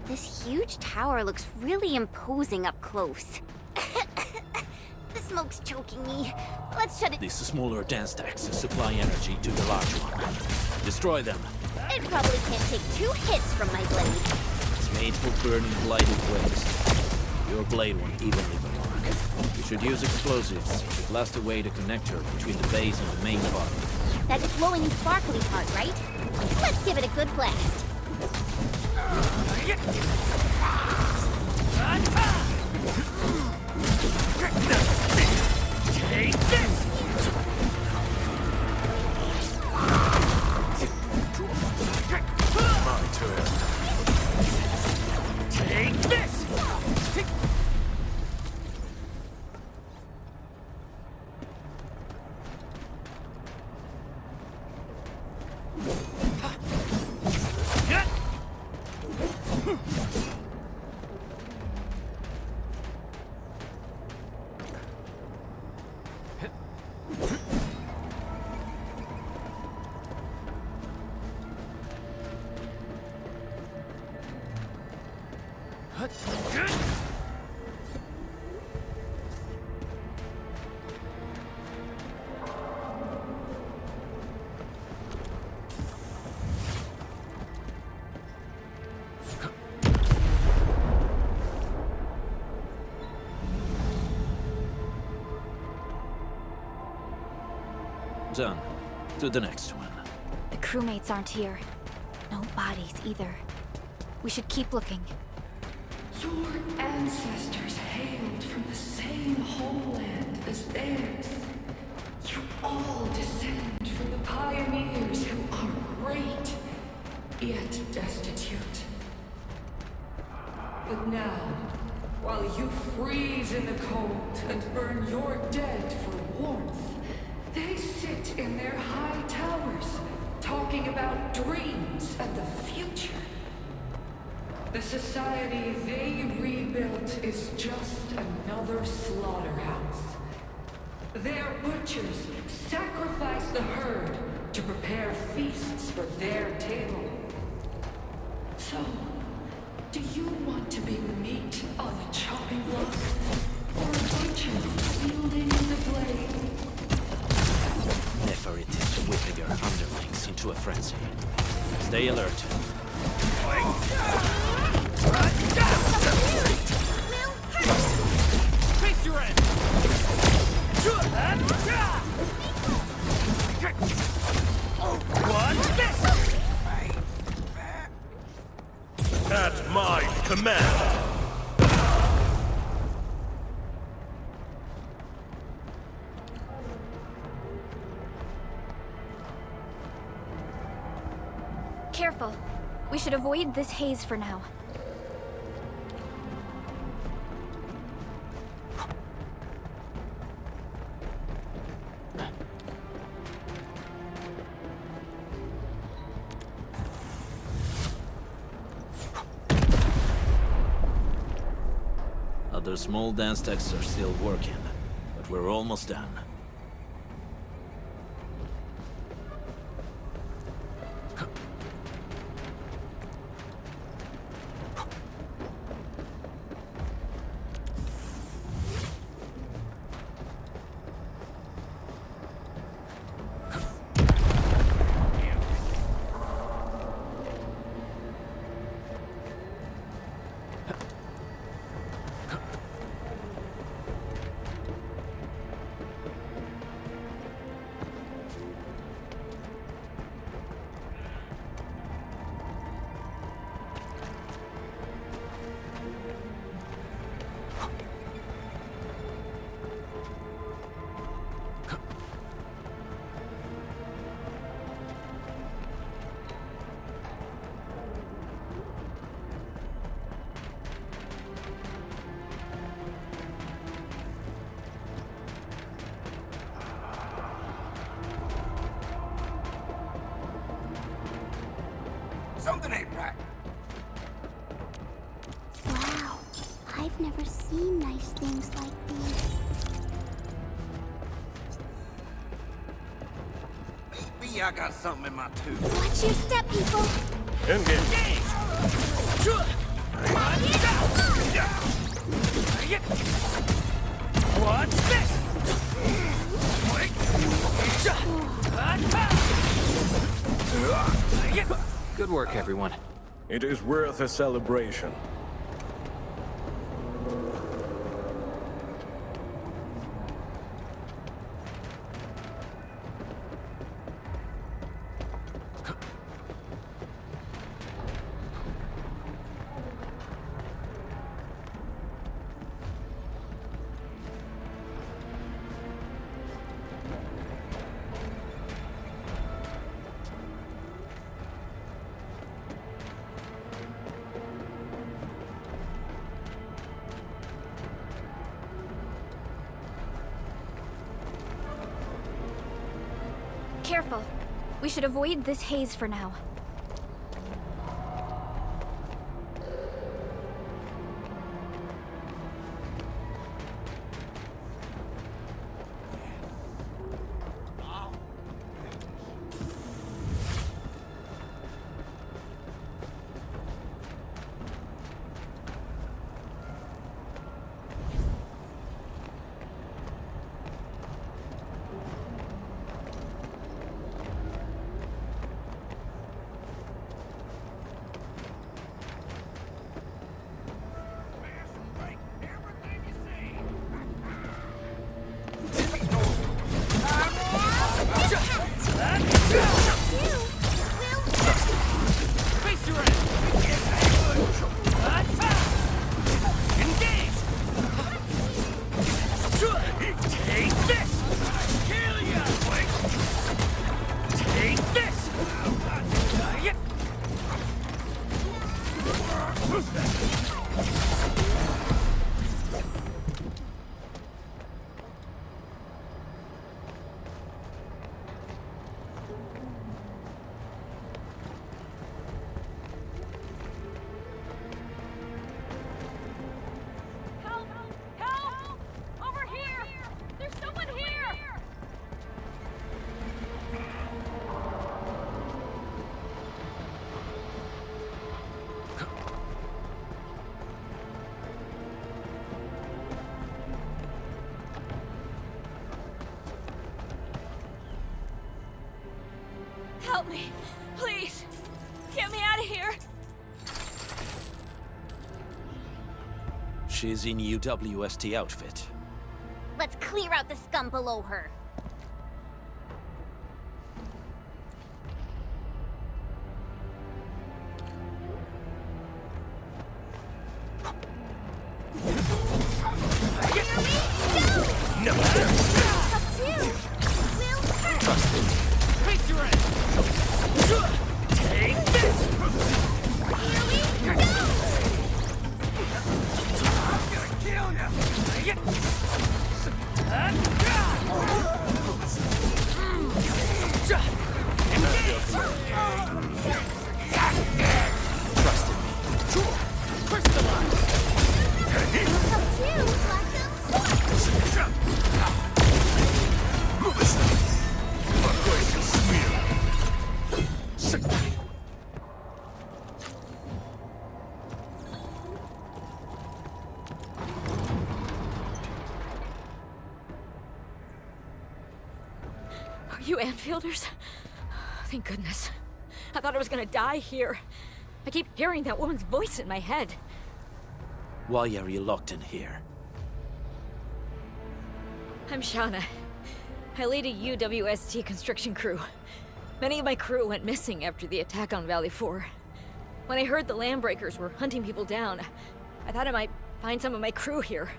This huge tower looks really imposing up close. This smoke's choking me. Let's shut it. These smaller dance stacks supply energy to the large one. Destroy them. It probably can't take 2 hits from my blade. It's made for burning blighted waste. Your blade won't even leave a mark. You should use explosives to blast away the connector between the base and the main body. That glowing sparkly part, right? Let's give it a good blast. Take this! My turn. Take this! Done. To the next one. The crewmates aren't here. No bodies either. We should keep looking. Your ancestors hailed from the same homeland as theirs. You all descend from the pioneers who are great, yet destitute. But now, while you freeze in the cold and burn your dead for warmth, they sit in their high towers, talking about dreams and the future. The society they rebuilt is just another slaughterhouse. Their butchers sacrifice the herd to prepare feasts for their table. So, do you want to be meat on the chopping block? Or a butcher wielding the blade? Neferit is whipping her underlings into a frenzy. Stay alert. Face your end! What's this? At my command! Careful. We should avoid this haze for now. Other small dance stacks are still working, but we're almost done. Something ain't right. Wow, I've never seen nice things like these. Maybe I got something in my tooth. Watch your step, people. Engage. What's this? Good work, everyone. It is worth a celebration. Careful. We should avoid this haze for now. Help me, please. Get me out of here. She's in UWST outfit. Let's clear out the scum below her. Are you Anfielders? Thank goodness. I thought I was gonna die here. I keep hearing that woman's voice in my head. Why are you locked in here? I'm Shauna. I lead a UWST construction crew. Many of my crew went missing after the attack on Valley 4. When I heard the Landbreakers were hunting people down, I thought I might find some of my crew here.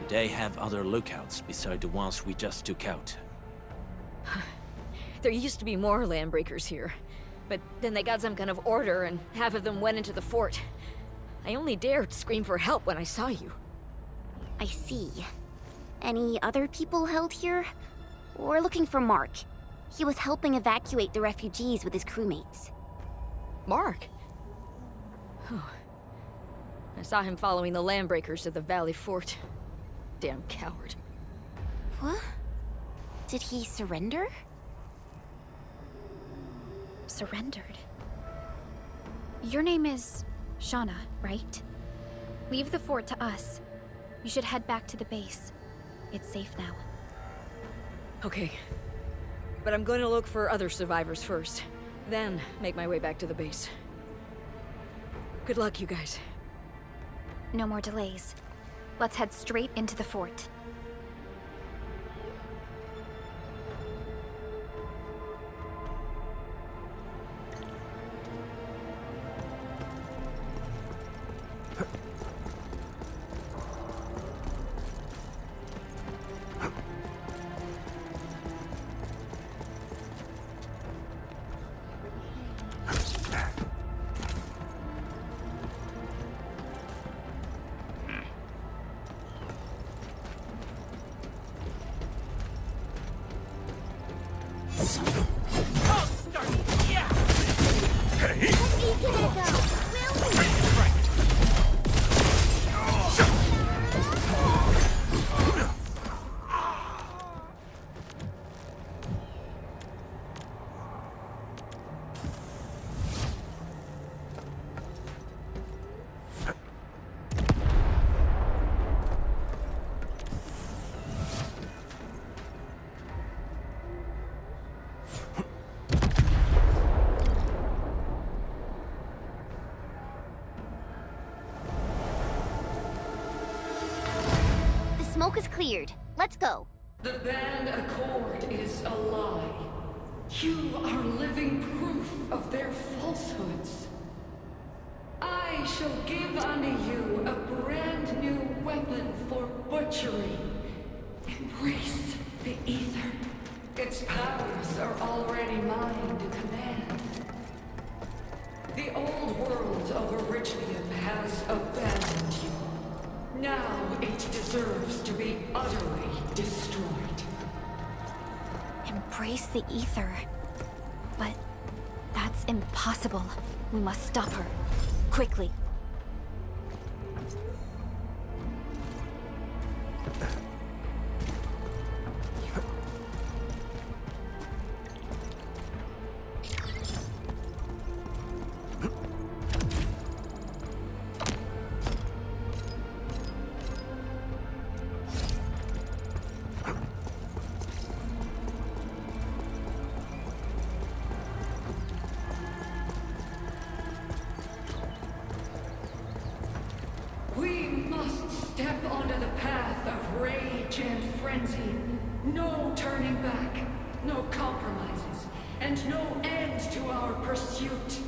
Do they have other lookouts beside the ones we just took out? There used to be more Landbreakers here, but then they got some kind of order and half of them went into the fort. I only dared scream for help when I saw you. I see. Any other people held here? We're looking for Mark. He was helping evacuate the refugees with his crewmates. Mark? Oh. I saw him following the Landbreakers to the Valley Fort. Damn coward. What? Did he surrender? Surrendered. Your name is Shauna, right? Leave the fort to us. You should head back to the base. It's safe now. Okay. But I'm going to look for other survivors first. Then make my way back to the base. Good luck, you guys. No more delays. Let's head straight into the fort. Smoke is cleared. Let's go. The Band Accord is a lie. You are living proof of their falsehoods. I shall give unto you a brand new weapon for butchery. Embrace the Ether. Its powers are already mine to command. The old world of Erythrium has abandoned you. Now it deserves to be utterly destroyed. Embrace the Ether. But that's impossible. We must stop her. Quickly. Step onto the path of rage and frenzy. No turning back, no compromises, and no end to our pursuit.